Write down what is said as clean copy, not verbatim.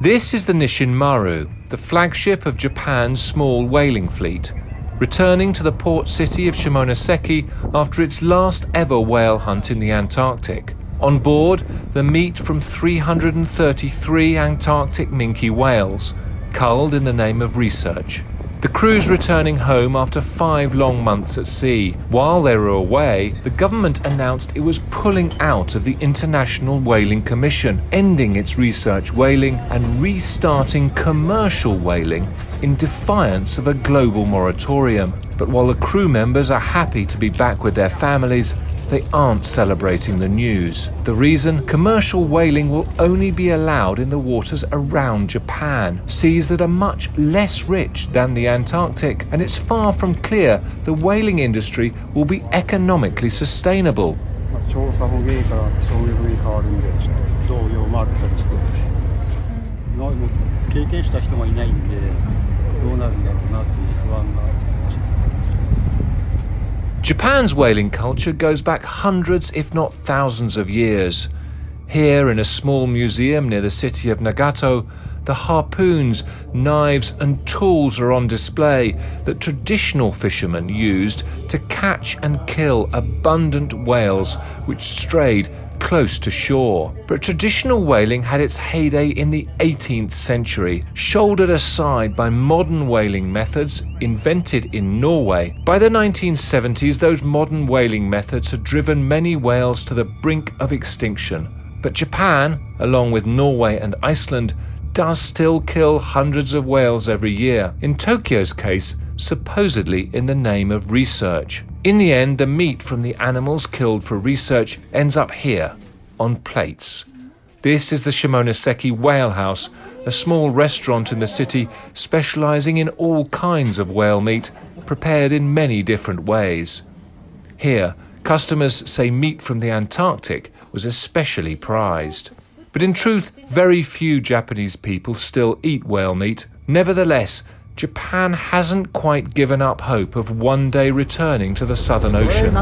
This is the Nisshin Maru, the flagship of Japan's small whaling fleet, returning to the port city of Shimonoseki after its last ever whale hunt in the Antarctic. On board, the meat from 333 Antarctic minke whales, culled in the name of research. The crew's returning home after 5 long months at sea. While they were away, the government announced it was pulling out of the International Whaling Commission, ending its research whaling and restarting commercial whaling in defiance of a global moratorium. But while the crew members are happy to be back with their families, they aren't celebrating the news. The reason? Commercial whaling will only be allowed in the waters around Japan, seas that are much less rich than the Antarctic, and it's far from clear the whaling industry will be economically sustainable. 調査捕鯨から商業捕鯨変わるんで、動揺もあったりして、もう経験した人がいないんで、どうなるんだろうなっていう不安が。Japan's whaling culture goes back hundreds, if not thousands of years. Here, in a small museum near the city of Nagato, the harpoons, knives and tools are on display that traditional fishermen used to catch and kill abundant whales which strayed close to shore. But traditional whaling had its heyday in the 18th century, shouldered aside by modern whaling methods invented in Norway. By the 1970s, those modern whaling methods had driven many whales to the brink of extinction. But Japan, along with Norway and Iceland, does still kill hundreds of whales every year, in Tokyo's case, supposedly in the name of research. In the end, the meat from the animals killed for research ends up here, on plates. This is the Shimonoseki Whale House, a small restaurant in the city specializing in all kinds of whale meat, prepared in many different ways. Here, customers say meat from the Antarctic was especially prized. But in truth, very few Japanese people still eat whale meat. Nevertheless, Japan hasn't quite given up hope of one day returning to the Southern Ocean.